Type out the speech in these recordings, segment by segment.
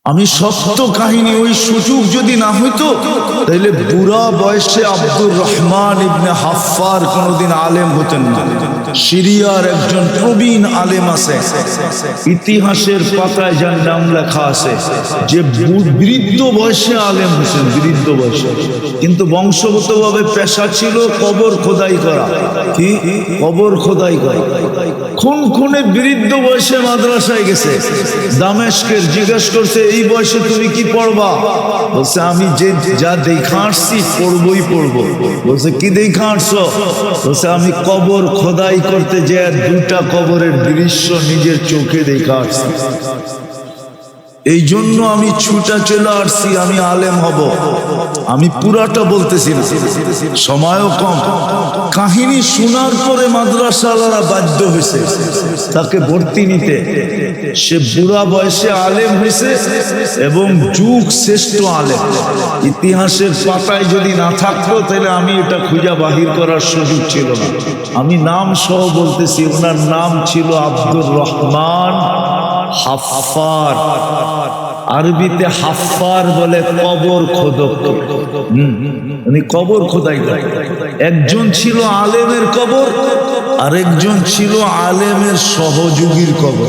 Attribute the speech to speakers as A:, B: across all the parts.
A: আমি সত্য কাহিনী, ওই সুযোগ যদি না হইতো তাহলে বুড়া বয়সে আব্দুর রহমান ইবনে হাফফার কোনোদিন আলেম হতেন না। সিরিয়ার একজন প্রবীণ আলেম আছে, ইতিহাসের পাতায় যার নাম লেখা আছে যে বৃদ্ধ বয়সে আলেম হয়েছেন, বৃদ্ধ বয়সে, কিন্তু বংশগতভাবে পেশা ছিল কবর খোদাই করা। কি কবর খোদাই করা? খুনে বৃদ্ধ বয়সে মাদ্রাসায় গেছে দামেস্কের। জিজ্ঞেস করছে এই বয়সে তুমি কি পড়বা? বলছে আমি যে যা দেখা আসছি পড়বই পড়বো। বলছে কি দেখা আসছো? বলছে আমি কবর খোদাই করতে যে দুটা কবরের দৃশ্য নিজের চোখে দেখা আসছি, এই জন্য আমি ছুটা চলে আসছি, আমি আলেম হব। আমি পুরাটা বলতেছি না, সময়ও কম। কাহিনী শোনার পরে মাদ্রাসাওয়ালারা বাধ্য হয়েছে তাকে ভর্তি নিতে। সে বুড়া বয়সে আলেম হয়েছে এবং যুগ শ্রেষ্ঠ আলেম। ইতিহাসের পাতায় যদি না থাকতো তাহলে আমি এটা খুঁজে বাহির করার সুযোগ ছিল না। আমি নাম সহ বলতেছি, ওনার নাম ছিল আব্দুর রহমান হাফফার। আরবিতে হাফফার বলে কবর খোদক। উনি কবর খোদাই করেন। একজন ছিল আলেমের কবর, আরেকজন ছিল আলেমের সহযোগীর কবর,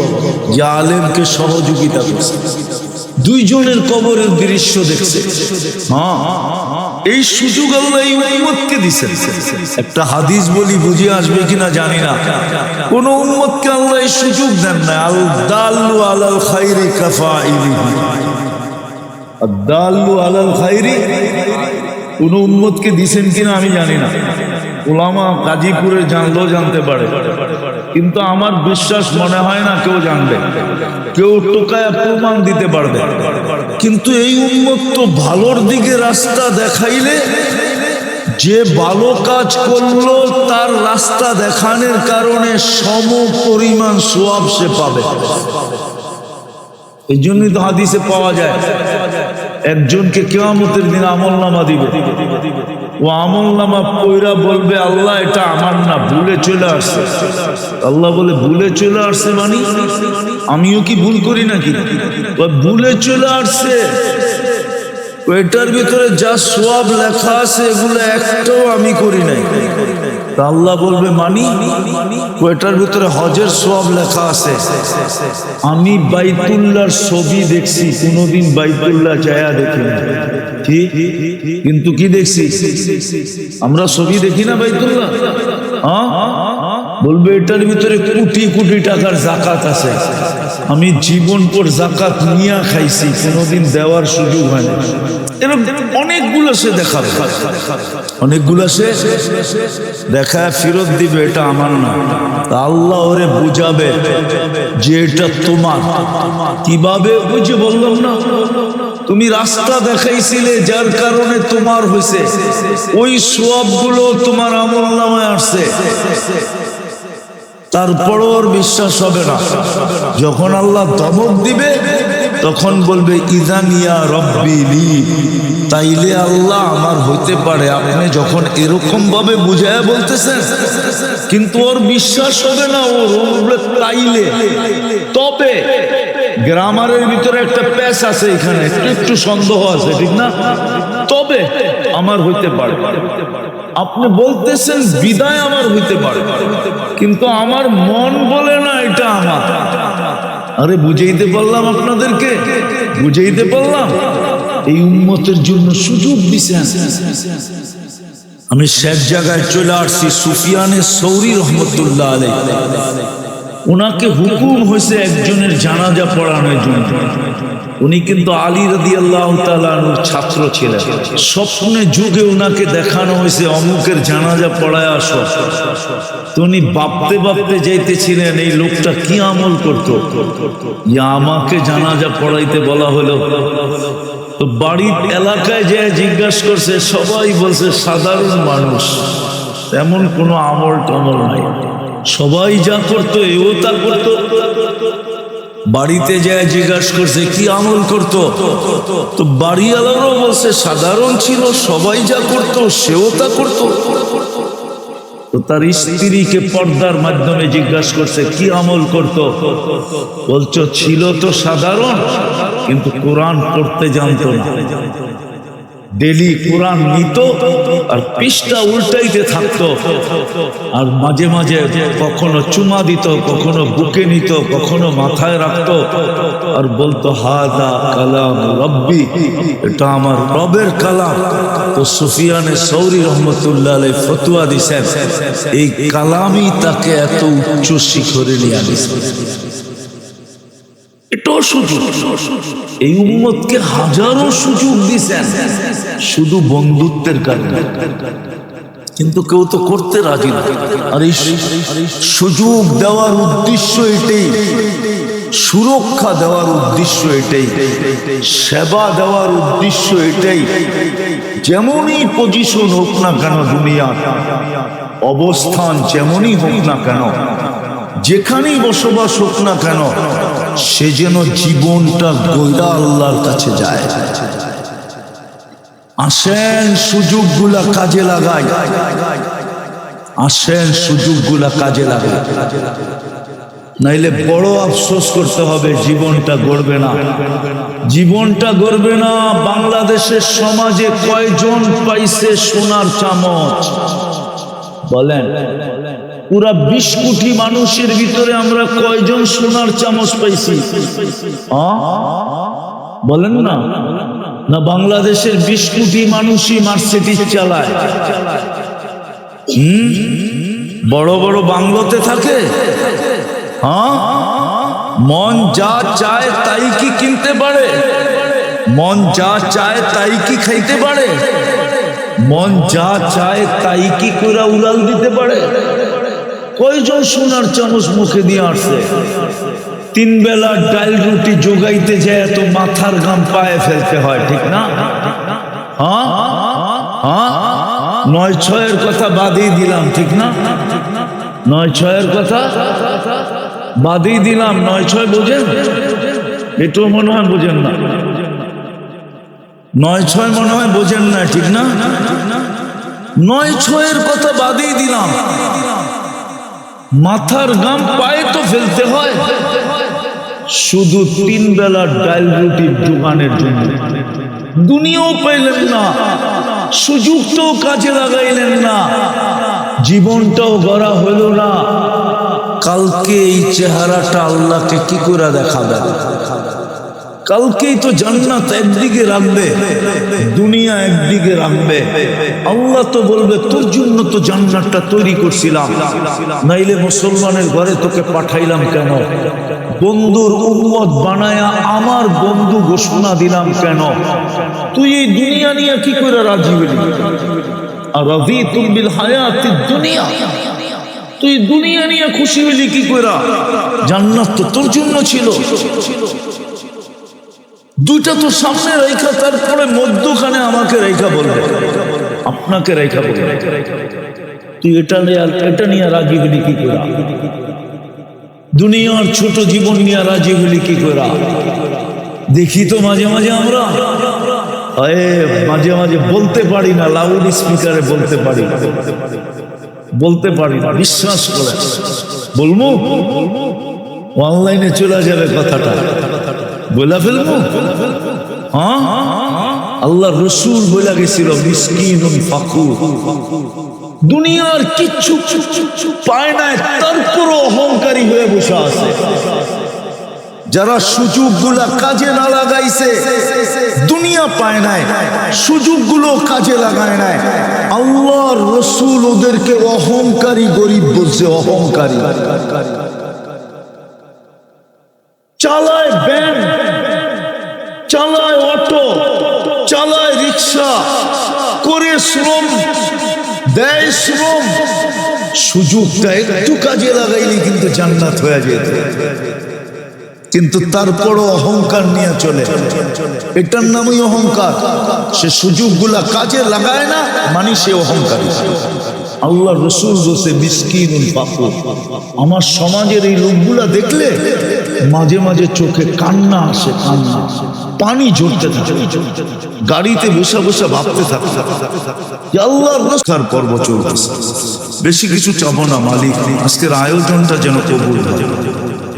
A: যে আলেমকে সহযোগিতা করছে। দুইজনের কবরের দৃশ্য দেখছে। হ্যাঁ, এই সুযোগ আল্লাহ এই উম্মতকে দিয়েছেন। একটা হাদিস বলি, বুঝে আসবে কিনা জানি না। কোন উম্মতকে আল্লাহ এই সুযোগ দেন না। আল দাল্লু আলাল খাইরি কাফাইলিহি, আদ দাল্লু আলাল খাইরি। কোন উম্মতকে দিয়েছেন কিনা আমি জানি না। উলামা গাজীপুরে জানলেও জানতে পারে, কিন্তু আমার বিশ্বাস মনে হয় না কেউ জানবে। কেউ টোকায় প্রমাণ দিতে পারবে, কিন্তু এই উম্মত তো ভালোর দিকে রাস্তা দেখাইলে যে ভালো কাজ করলো তার রাস্তা দেখানোর কারণে সম পরিমাণ সওয়াব সে পাবে। এই জন্যই তো হাদিসে পাওয়া যায় একজনকে কিয়ামতের দিন আমলনামা দিবে। ও আমলনামা পয়রা বলবে আল্লাহ এটা আমার না, ভুলে চলে আসছে। আল্লাহ বলে ভুলে চলে আসছে মানে আমিও কি ভুল করি নাকি? ভুলে চলে আসছে, এটার ভিতরে যা সওয়াব লেখা আছে এগুলো একটাও আমি করি নাই। আল্লাহ বলবে মানি? এটার ভিতরে হজের সওয়াব লেখা আছে। আমি বাইতুল্লাহর ছবি দেখছি, কোনোদিন বাইতুল্লাহ যায়া দেখি না, ঠিক? কিন্তু কি দেখছি? আমরা ছবি দেখি না বাইতুল্লাহ। বলবে এটার ভিতরে কোটি কোটি টাকার জাকাত আছে। আমি জীবন পর জাকাত নিয়ে খাইছি, কোনোদিন দেওয়ার সুযোগ হয় না। এরকম অনেকগুলো সে দেখাবে, অনেকগুলো সে দেখায় ফেরত দিবে, এটা আমার না। আল্লাহ ওরে বুঝাবে যে এটা তোমার। কিভাবে বুঝে বললাম না? তুমি রাস্তা দেখাইছিলে যার কারণে তোমার হয়েছে, ওই সওয়াবগুলো তোমার আমলনামায় আসছে। তারপরও ওর বিশ্বাস হবে না। যখন আল্লাহ ধমক দিবে তখন বলবে ইদানিয়া রব্বি লি, তাইলে আল্লাহ আমার হইতে পারে। আপনি যখন এরকম ভাবে বুঝায় বলতেছেন, কিন্তু ওর বিশ্বাস হবে না। ওর তাইলে, তবে গ্রামারের ভিতরে একটা প্যাচ আছে, এখানে একটু সন্দেহ আছে, ঠিক না? তবে আমার হইতে পারে। আপনি বলতেছেন বিদায় আমার হইতে পারে, কিন্তু আমার মন বলে না এটা আমার। আরে বুঝাইতে পারলাম আপনাদেরকে? বুঝাইতে পারলাম? এই উম্মতের জন্য সুযোগ দিছেন। আমি শেষ জায়গায় চলে আসছি, সুফিয়ানে সৌরি রহমতুল্লাহ আলাইহি। ওনাকে হুকুম হয়েছে একজনের জানাজা পড়ানোর জন্য। উনি কিন্তু আলী রাদিয়াল্লাহু তাআলা আনহুর ছাত্র ছিলেন। স্বপ্নে যুগে ওনাকে দেখানো হয়েছে অমুকের জানাজা পড়ায় আসো। তো উনি ভাবতে ভাবতে যাইতেছিলেন এই লোকটা কি আমল করতো, আমাকে জানাজা পড়াইতে বলা হলো। তো বাড়ির এলাকায় যে জিজ্ঞাসা করছে, সবাই বলছে সাধারণ মানুষ, তেমন কোনো আমল টমল নাই। সবাই যা করতো এও তা করতো। বাড়িতে যায় জিজ্ঞাসা করছে কি আমল করতো, তো বাড়িওয়ালারও বলছে সাধারণ ছিল, সবাই যা করতো সেও তা করতো। তো তার স্ত্রীকে পর্দার মাধ্যমে জিজ্ঞাসা করছে কি আমল করতো, বলছো ছিল তো সাধারণ, কিন্তু কোরআন পড়তে জানতো না। ডেলি কোরআন নিত আর পৃষ্ঠা উল্টাইতে থাকতো, আর মাঝে মাঝে কখনো চুমা দিত, কখনো বুকে নিত, কখনো মাথায় রাখতো, আর বলতো হাদা কালাম রব্বি, এটা আমার রবের কালাম। তো সুফিয়ানে সৌরি রহমতুল্লাহ আলাইহি ফতোয়া দিছেন, এই কালামই তাকে এত উচ্চ শিখরে নিয়ে আনিছে। এটাও সুযোগ, এই উম্মতকে হাজারো সুযোগ দিছেন শুধু বন্ধুত্বের কারণে, কিন্তু কেউ তো করতে রাজি না। আর এই সুযোগ দেওয়ার উদ্দেশ্য এটাই, সুরক্ষা দেওয়ার উদ্দেশ্য এটাই, সেবা দেওয়ার উদ্দেশ্য এটাই। যেমনই পজিশন হোক না কেন, দুনিয়ার অবস্থান যেমনই হোক না কেন, যেখানেই বসবাস হোক না কেন, সে যেন জীবনটা গইরা আল্লাহর কাছে যায়। আসেন সুযোগগুলা কাজে লাগাই, আসেন সুযোগগুলা কাজে লাগাই, নাইলে বড় আফসোস করতে হবে, জীবনটা গড়বে না, জীবনটা গড়বে না। বাংলাদেশের সমাজে কয়জন পাইছে সোনার চামচ বলেন? পুরা 20 কোটি মানুষের ভিতরে আমরা কয়জন সোনার চামচ পাইছি বলেন না? না বাংলাদেশের 20 কোটি মানুষই মার্সিডিজ চালায়, বড় বড় বাংলোতে থাকে, মন যা চায় তাই কি কিনতে পারে? মন যা চায় তাই কি খাইতে পারে? মন যা চায় তাই কি করে উড়াল দিতে পারে? কয়জন সোনার চামচ মুখে দিয়ে আসছে? 3 বেলা ডাল রুটি জোগাইতে যায় তো মাথার ঘাম পায়ে ফেলতে হয়, ঠিক না? 9-6-এর কথা বাদই দিলাম, ঠিক না? 9-6-এর কথা বাদই দিলাম। 9-6 বোঝেন? এটাও মনে হয় বোঝেন না। 9-6 মনে হয় বোঝেন না, ঠিক না? 9-6-এর কথা বাদই দিলাম। মাথার ঘাম পায়ে তো ফেলতে হয় শুধু 3 বেলা ডাল রুটি জোগানের জন্য। দুনিয়াও পাইলেন না, সুযোগটাও কাজে লাগাইলেন না, জীবনটাও গড়া হইল না। কালকে এই চেহারাটা আল্লাহকে কি করে দেখাবে? কালকেই তো জান্নাত একদিকে রাখবে, দুনিয়া একদিকে রাখবে। আল্লাহ তো বলবে তোর জন্য তো জান্নাতটা তৈরি করছিলাম, নাইলে মুসলমানের ঘরে তোকে পাঠাইলাম কেন? বন্ধুর উম্মত বানায়া আমার বন্ধু ঘোষণা দিলাম কেন? তুই এই দুনিয়া নিয়ে কি করে রাজি হলি? আর রাযীতুম বিল হায়াতিদ দুনিয়া, তুই দুনিয়া নিয়ে খুশি হলি কি করে? জান্নাত তো তোর জন্য ছিল। দুইটা তো সামনে রেখা, তারপরে মধ্যখানে আমাকে রেখা বলবে, আপনাকে রেখা বলবে। তুই এটা নিয়ে রাজি হলি কি করে? দুনিয়ার ছোট জীবন নিয়ে রাজি হলি কি করে? দেখি তো মাঝে মাঝে আমরা মাঝে মাঝে বলতে পারি না, লাউড স্পিকারে বলতে পারি না, বলতে পারি না। বিশ্বাস করে বলবো, অনলাইনে চলে যাবে কথাটা, বলে ফেলবো। আল্লাহ রসুল বলে গেছিল মিসকিনুন ফাকুর, দুনিয়ার কিচ্ছু পায় না, তারপরও অহংকারী হয়ে বসে আছে। যারা সুযোগগুলা কাজে না লাগাইছে, দুনিয়া পায় নাই, সুযোগগুলো কাজে লাগায় নাই, আল্লাহর রসুল ওদেরকে অহংকারী গরিব বলছে। অহংকারী চালায় ভ্যান, চালায় অটো, চালায় রিক্সা, করে শ্রম দেয়, শ্রম। সুযোগটা একটু কাজে লাগাইলে কিন্তু জান্নাত হয়ে যেত, কিন্তু তারপরও অহংকার নিয়ে চলে। এটার নামই অহংকার। সে সুযোগগুলা কাজে লাগায় না, মানে সে অহংকারী। আল্লাহ রসুল বলছে মিসকিনুন ফাকুর। আমার সমাজের এই লোকগুলা দেখলে মাঝে মাঝে চোখে কান্না আসে, কান্না, পানি ঝরতে থাকে। গাড়িতে বসে বসে ভাবতে থাকে আল্লাহর রসুল পর্ব চলতেছে, বেশি কিছু চাবো না মালিক, আজকের আয়োজনটা যেন কবুল হয়,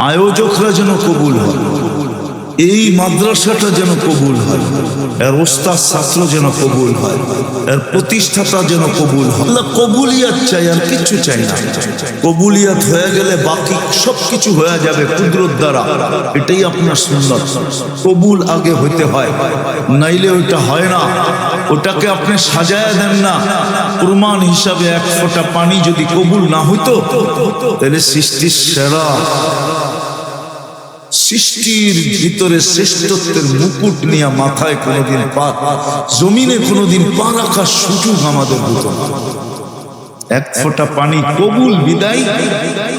A: আয়োজকরা যেন কবুল হয়। এই মাদ্রাসাটা যেন কবুল হয়, এর ওস্তাদ ছাত্র যেন কবুল হয়, এর প্রতিষ্ঠাতা যেন কবুল হয়। আল্লাহ কবুলিয়াত চাই, আর কিছু চাই না। কবুলিয়াত হয়ে গেলে বাকি সবকিছু হয়ে যাবে কুদরত দ্বারা। এটাই আপনার সুন্নাত। কবুল আগে হইতে হয়, নাইলে ওইটা হয় না। ওটাকে আপনি সাজায়া দেন না। প্রমাণ হিসাবে এক ফোঁটা পানি যদি কবুল না হইতো, তাহলে সৃষ্টির সেরা, সৃষ্টির ভিতরে শ্রেষ্ঠত্বের মুকুট নিয়ে মাথায় কোনোদিন পা, জমিনে কোনোদিন পা রাখার সুযোগ আমাদের হতো না। এক ফোঁটা পানি কবুল বিদায়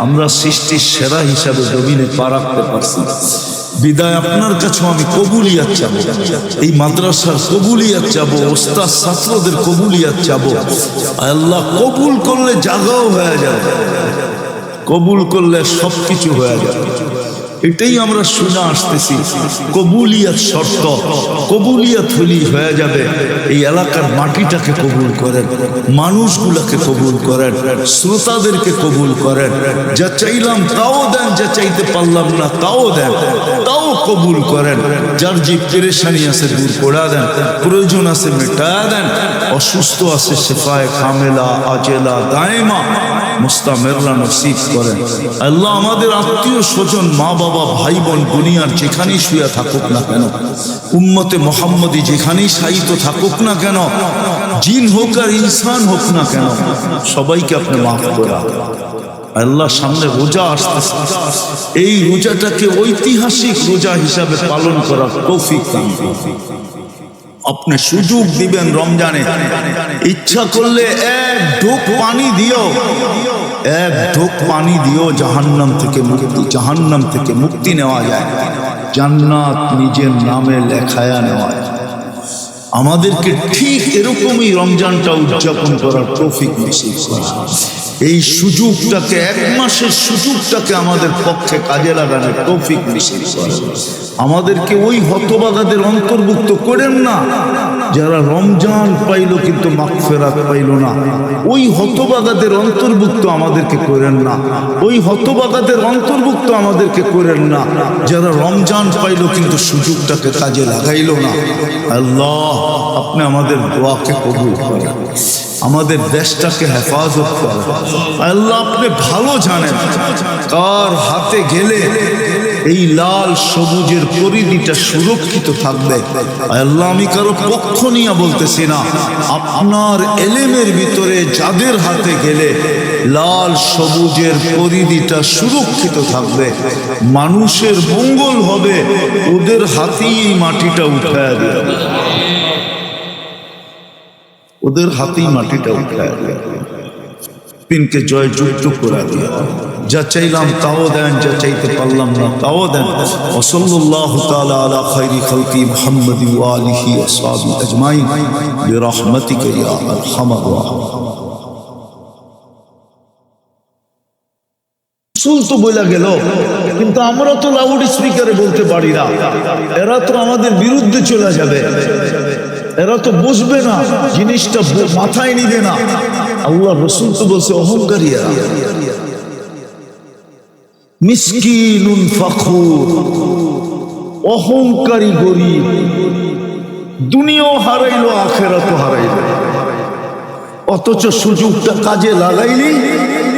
A: আমরা সৃষ্টির সেরা হিসাবে জমিনে পা রাখতে পারছি। বিদায় আপনার কাছে আমি কবুলিয়াত চাবো, এই মাদ্রাসার কবুলিয়াত চাবো, ওস্তাদ ছাত্রদের কবুলিয়াত চাবো। আল্লাহ কবুল করলে জাগাও হয়ে যাবে, কবুল করলে সবকিছু হয়ে যাবে। এটাই আমরা শুনে আসতেছি। কবুলিয়াত শর্ত, কবুলিয়াত হলেই হয়ে যাবে। এই এলাকার মাটিটাকে কবুল করেন, মানুষগুলাকে কবুল করেন, শ্রোতাদেরকে কবুল করেন। যা চাইলাম তাও দেন, যা চাইতে পারলাম না তাও দেন, তাও কবুল করেন। যার যে পেরেশানি আছে দূর করে দেন, প্রয়োজন আছে মেটায়া দেন, অসুস্থ আছে শেফায়ে কামেলা আজেলা দায়েমা মুস্তামেররা নসিব করেন। আল্লাহ আমাদের আত্মীয় স্বজন, মা বাবা, ভাই বোন দুনিয়ার যেখানেই শুয়ে থাকুক না কেন, উম্মতে মোহাম্মদী যেখানেই শায়িত থাকুক না কেন, জিন হোক আর ইনসান হোক না কেন, সবাইকে আপনি মাফ করে আল্লাহর সামনে রোজা আসতেছে। এই রোজাটাকে ঐতিহাসিক রোজা হিসাবে পালন করার তৌফিক দান করুন। আপনি সুযোগ দিবেন রমজানে, ইচ্ছা করলে এক ঢোক পানি দিও, এক ঢোক পানি দিও, জাহান্নাম থেকে মুক্তি, জাহান্নাম থেকে মুক্তি নেওয়া যায়, জান্নাত নিজের নামে লেখায়া নেওয়া যায়। আমাদেরকে ঠিক এরকমই রমজানটা উদযাপন করার তৌফিক নসিব করুন। এই সুযোগটাকে, এক মাসের সুযোগটাকে আমাদের পক্ষে কাজে লাগানোর তৌফিক নসিব করুন। আমাদেরকে ওই হতভাগাদের অন্তর্ভুক্ত করেন না যারা রমজান পাইল কিন্তু মাগফিরাত পাইল না। ওই হতভাগাদের অন্তর্ভুক্ত আমাদেরকে করেন না, ওই হতভাগাদের অন্তর্ভুক্ত আমাদেরকে করেন না যারা রমজান পাইল কিন্তু সুযোগটাকে কাজে লাগাইল না। আল্লাহ আপনি আমাদের দোয়াকে কবুল করেন, আমাদের দেশটাকে হেফাজত করেন। আল্লাহ আপনি ভালো জানেন কার হাতে গেলে এই লাল সবুজের পরিধিটা সুরক্ষিত থাকবে। আল্লাহ আমি কারো পক্ষ নিয়ে বলতেছি না, আপনার এলেমের ভিতরে যাদের হাতে গেলে লাল সবুজের পরিধিটা সুরক্ষিত থাকবে, মানুষের মঙ্গল হবে, ওদের হাতেই এই মাটিটা উঠায় দেবে, ওদের হাতেই মাটিটা উঠায় দেবে, পিনকে জয়যুক্ত করে দিয়ে যা চাইলাম তাও দেন, যা চাইতে পারলাম না তাও দেন। ওয়াসাল্লাল্লাহু তাআলা আলা খায়রি খালকি মুহাম্মাদি ওয়া আলিহি ওয়া সাহবিহি আজমাইন বিরহমাতিকা ইয়া আরহামার রাহিমিন। রাসূল তো বইলা গেল, কিন্তু আমরা তো লাউড স্পিকারে বলতে পারি না। এরা তো আমাদের বিরুদ্ধে চলে যাবে, এরা তো বুঝবে না, জিনিসটা মাথায় নিবে না। আল্লাহ রাসূল তো বলছে অহংকারীরা, মিসকিনুন ফখুর, অহংকারী গরিব, দুনিয়াও হারাইলো আখিরাতও হারাইলো, অথচ সুযোগটা কাজে লাগাইলি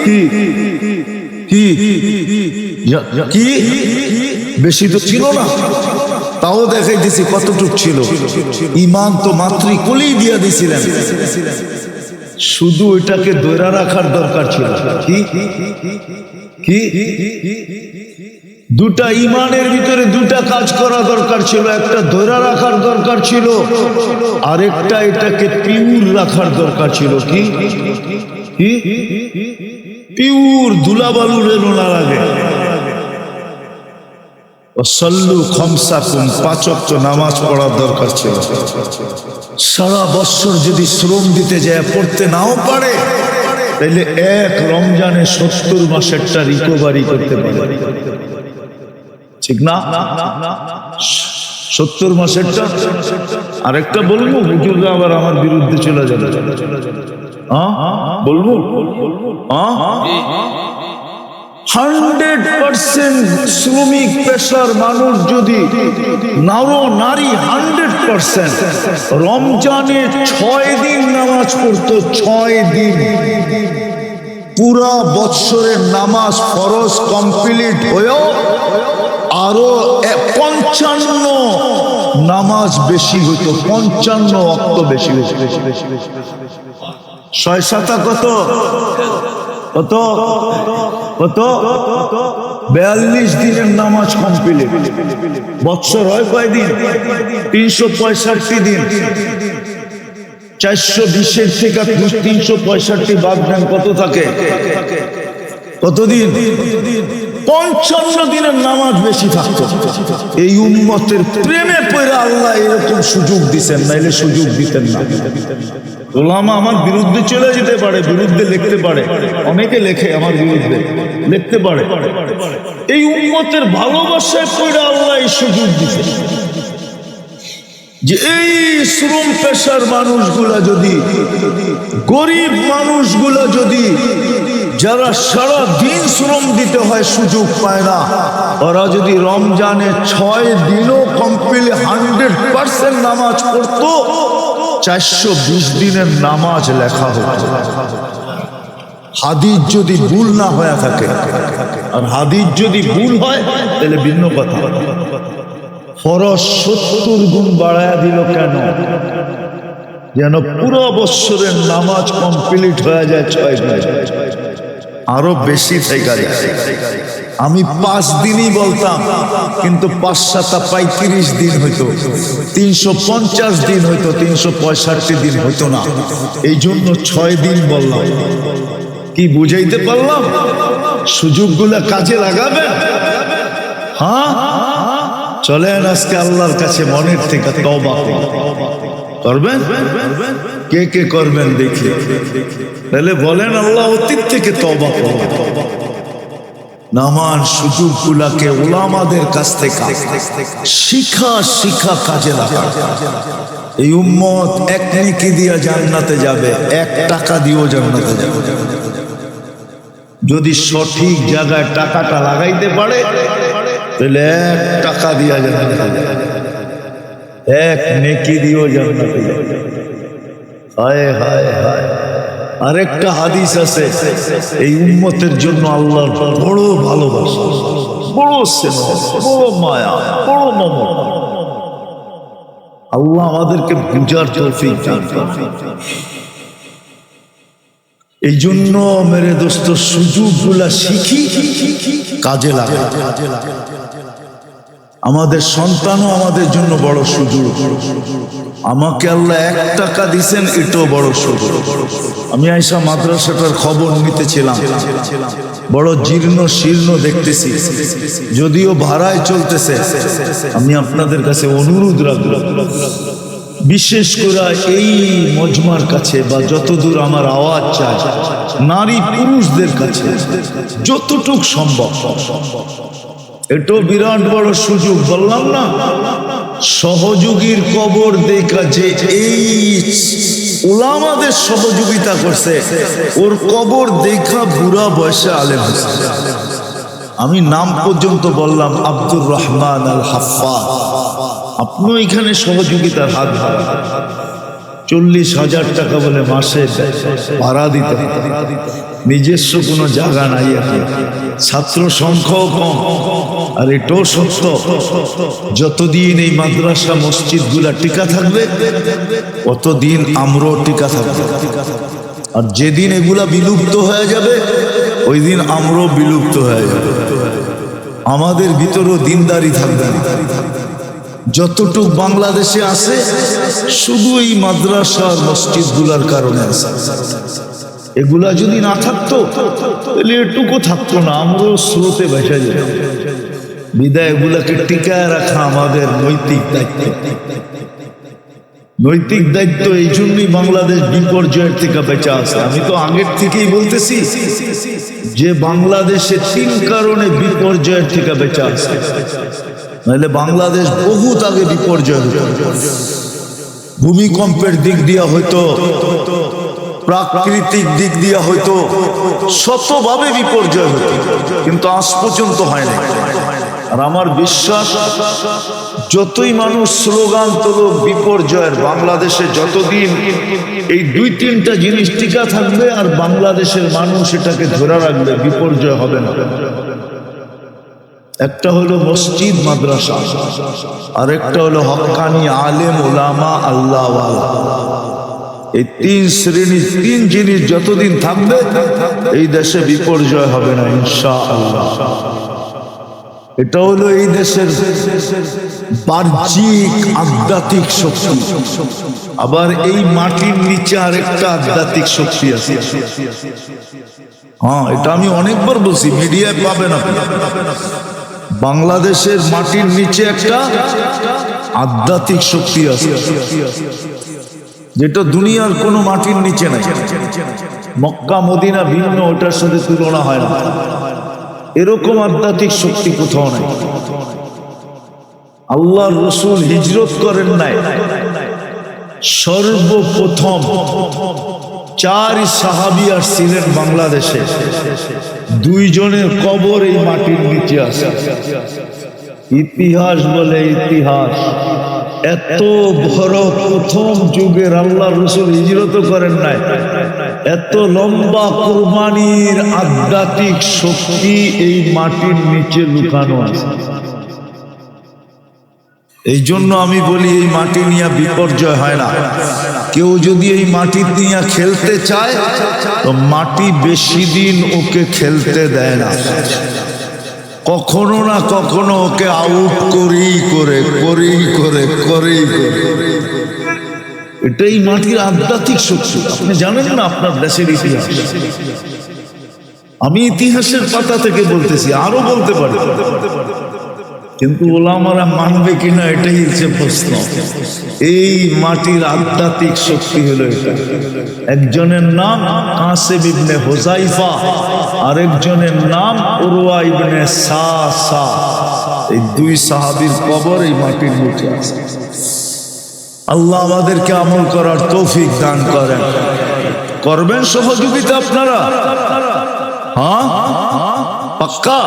A: কি কি কি বেশি তো ছিল না, তাও দেখাইতেছি কতটুক ছিল। ঈমান তো মাতৃকুলেই দিয়া দিছিলেন, শুধু এটাকে ধরে রাখার দরকার ছিল। কি কি দুটা ঈমানের ভিতরে দুটা কাজ করা দরকার ছিল, একটা ধরে রাখার দরকার ছিল, আরেকটা এটাকে পিওর রাখার দরকার ছিল। কি কি পিওর, ধুলাবালু যেন না লাগে। সল্লু খমসাকুম, 5 ওয়াক্ত নামাজ পড়ার দরকার ছিল। সারা বছর যদি শ্রম দিতে যায় পড়তে নাও পারে, তাইলে এক রমজানে 70 মাসেরটা রিকভারি করতে পারে, ঠিক না? 70 মাসেরটা। আরেকটা বলবো, হুজুররা আবার আমার বিরুদ্ধে চলে যাবে। বলবো 100% শ্রমিক পেশার মানুষ যদি নারী 100% রমজানে 6 দিন নামাজ পড়তো, 6 দিন, পুরা বৎসরের নামাজ ফরজ কমপ্লিট হয়েও আরো 55 নামাজ বেশি হইতো, 55 ওয়াক্ত বেশি হইতো। 6 কত কত কত 42 দিনের নামাজ কমপ্লিট। বৎসর হয় কয় দিন? 365 দিন। 420 থেকে 365 বাদ দেন, কত থাকে? কতদিন? 55 দিনের নামাজ বেশি থাকতো। এই উম্মতের প্রেমে পড়ে আল্লাহ এরকম সুযোগ দিচ্ছেন, নাইলে সুযোগ দিতেন না। ওলামা আমার বিরুদ্ধে চলে যেতে পারে, বিরুদ্ধে লিখতে পারে, অনেকে লেখে আমার বিরুদ্ধে, লিখতে পারে। এই উম্মতের ভালোবাসায় পড়ে আল্লাহ এই সুযোগ দিচ্ছেন যে এই শ্রম পেশার মানুষগুলা যদি, গরিব মানুষগুলা যদি, যারা সারা দিন শ্রম দিতে হয় সুযোগ পায় না, ওরা যদি রমজানে 6 দিনও কমপ্লিট 100% নামাজ পড়তো, 420 দিনের নামাজ লেখা হতো। হাদিস যদি ভুল না হয়ে থাকে, আর হাদিস যদি ভুল হয় তাহলে ভিন্ন কথা। ফরজ 70 গুণ বাড়ায়া দিল কেন? যেন পুরো বৎসরের নামাজ কমপ্লিট হয়ে যায় 6 দিন, আরো বেশি থেকে যায়। আমি 5 দিনই বলতাম, কিন্তু 5 7 35 দিন হইতো, 350 দিন হইতো, 365 দিন হইতো না। এই জন্য 6 দিন বললাম। কি বুঝাইতে পারলাম? সুযোগগুলা কাজে লাগাবেন। হ্যাঁ, চলেন আজকে আল্লাহর কাছে মনের থেকে তওবা করবেন। কে কে করবেন দেখি, তাহলে বলেন আল্লাহ অতীত থেকে তওবা করব। নামান সুযোগগুলাকে উলামাদের কাছ থেকে শিখা কাজে লাগা। এই উম্মত 1 নেকি দিয়ে জান্নাতে যাবে, 1 টাকা দিয়েও জান্নাতে যাবে। যদি সঠিক জায়গায় টাকাটা লাগাইতে পারে তাহলে 1 টাকা দিয়া জান্নাতে যাবে, 1 নেকি দিয়েও জান্নাতে যাবে। হায় হায় হায়। আরেকটা হাদিস আছে, এই উম্মতের জন্য আল্লাহর বড় ভালোবাসা, বড় স্নেহ, বড় মায়া, বড় মমতা। আল্লাহ আমাদেরকে বুঝার তৌফিক দান করুন। এই জন্য মেরে দোস্ত সুযোগগুলা শিখি, কাজে লাগে। আমাদের সন্তানও আমাদের জন্য বড় সুযোগ। আমাকে আল্লাহ 1 টাকা দিছেন, এটাও বড় সুযোগ। আমি আইসা মাদ্রাসাটার খবর নিতেছিলাম, বড় জীর্ণ শীর্ণ দেখতেছি, যদিও ভাড়ায় চলতেছে। আমি আপনাদের কাছে অনুরোধ রাখব, বিশেষ করে এই মজমার কাছে বা যতদূর আমার আওয়াজ চায়, নারী পুরুষদের কাছে যতটুক সম্ভব, এটাও বিরাট বড় সুযোগ। বললাম না, সহযোগীর কবর দেখা, যে এই উলামাদের সহযোগিতা করছে, ওর কবর দেখা বুড়া বয়সে আলেম হয়েছে। আমি নাম পর্যন্ত বললাম, আব্দুর রহমান আল হাফফাজ। আপনিও এখানে সহযোগিতার হাত ধরা। 40,000 টাকা বলে মাসে ভাড়া দিতে, নিজস্ব কোনো জায়গা নাই, ছাত্র সংখ্যাও কম। আর এটাও সত্য, যতদিন এই মাদ্রাসা মসজিদ গুলা টিকা থাকবে, ততদিন আমরাও টিকা থাকবে। আর যেদিন এগুলা বিলুপ্ত হয়ে যাবে, ওই দিন আমরাও বিলুপ্ত হয়ে যাবে। আমাদের ভিতরেও দিনদারি থাকবে না। যতটুক বাংলাদেশে আছে, শুধু এই মাদ্রাসা মসজিদ গুলার কারণে আছে। এগুলা যদি না থাকতো তাহলে এটুকু থাকতো না, আমরাও স্রোতে ভেসে যেতাম। বিদায় এগুলাকে টিকায় রাখা আমাদের নৈতিক দায়িত্ব। নৈতিক দায়িত্ব। এই জন্যই বাংলাদেশ বিপর্যয়ের থেকে বেঁচে আছে। আমি তো আগের থেকেই বলতেছি যে বাংলাদেশে 3 কারণে বিপর্যয়ের থেকে বেঁচে আছে, নাহলে বাংলাদেশ বহুত আগে বিপর্যয় হতো। ভূমিকম্পের দিক দিয়া হয়তো প্রাকৃতিক দিক দিয়ে হয়তো শতভাবে বিপর্যয় হতো, কিন্তু আজ পর্যন্ত হয় না। আর আমার বিশ্বাস, যতই মানুষ স্লোগান তোলো বিপর্যয়ের, বাংলাদেশে যতদিন এই দুই তিনটা জিনিস টিকা থাকবে আর বাংলাদেশের মানুষ এটাকে ধরে রাখবে, বিপর্যয় হবে না। একটা হলো মসজিদ মাদ্রাসা, আর একটা হলো হক্কানি আলেম ওলামা আল্লাহওয়ালা। এই তিন শ্রেণী, তিন জিনিস যতদিন থাকবে এই দেশে বিপর্যয় হবে না ইনশাআল্লাহ। এটা হলো এই দেশের বাহ্যিক আধ্যাত্মিক শক্তি। আবার এই মাটির নিচে আরেকটা আধ্যাত্মিক শক্তি আছে। হ্যাঁ, এটা আমি অনেকবার বলছি, মিডিয়ায় পাবেন আপনি। বাংলাদেশের মাটির নিচে একটা আধ্যাত্মিক শক্তি আছে, যেটা দুনিয়ার কোনো মাটির নিচে নাই। মক্কা মদিনা ভিন্ন, ওটার সাথে তুলনা হয় না। এরকম আধ্যাত্মিক শক্তি কোথাও নাই। আল্লাহর রাসূল হিজরত করেন নাই, সর্বপ্রথম 4 সাহাবী আসছিলেন বাংলাদেশে, 2 জনের কবর এই মাটির নিচে আছে। ইতিহাস বলে, ইতিহাস এত বড় প্রথম যুগের আল্লাহর রাসূল হিজরত করেন নাই, এত লম্বা কুরবানির আধ্যাত্মিক শক্তি এই মাটির নিচে লুকানো আছে। এই জন্য আমি বলি, এই মাটি নিয়ে বিপর্যয় হয় না। কেউ যদি এই মাটি নিয়ে খেলতে চায় তো মাটি বেশি দিন ওকে খেলতে দেয় না, কখনো না কখনো ওকে আউট করেই করে। এটাই মাটির আধ্যাত্মিক শক্তি। আপনি জানেন না আপনার দেশের ইতিহাস? আমি ইতিহাসের পাতা থেকে বলতেছি, আরো বলতে পারি, কিন্তু ওলামারা মানবে কিনা এটাই হচ্ছে প্রশ্ন। এই মাটির আধ্যাত্মিক শক্তি হলো এটা। একজনের নাম কাসেম ইবনে হুযাইফা, আরেকজনের নাম উরওয়া ইবনে সাসা। এই 2 সাহাবীর কবর এই মাটির নিচে আছে। আল্লাহ আমাদেরকে আমল করার তৌফিক দান করেন। করবেন সহযোগিতা আপনারা? হ্যাঁ, পাক্কা?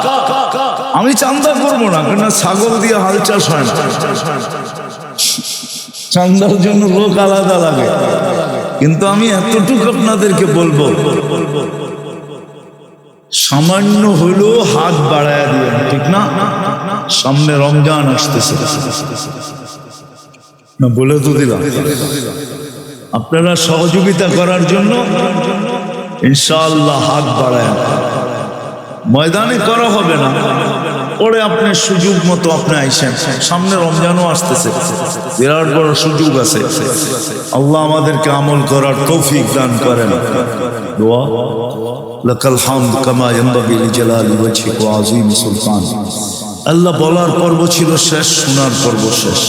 A: আমি চান্দা করবো না, কেন ছাগল দিয়ে হাল চাষ হয় না। চান্দার জন্য লোক আলাদা লাগে, কিন্তু আমি এতটুকু আপনাদেরকে বলবো, সামান্য হলেও হাত বাড়ায় দিয়ে, ঠিক না? সামনে রমজান আসতেছে, না বলে তো দিলাম, আপনারা সহযোগিতা করার জন্য ইনশাআল্লাহ হাত বাড়ায়। ময়দানে করা হবে না, পরে আপনি সুযোগ মতো আপনি আইসেন। সামনে রমজানও আসতেছে, বিরাট বড় সুযোগ আছে। আল্লাহ আমাদেরকে আমল করার তৌফিক দান করেন। দোয়া, লাকাল হামদ কামা ইয়ানবাগি লিজালালি ওয়াজহিকা ওয়া আযীমি সুলতান। আল্লাহ বলার পর্ব ছিল শেষ, শোনার পর্ব শেষ।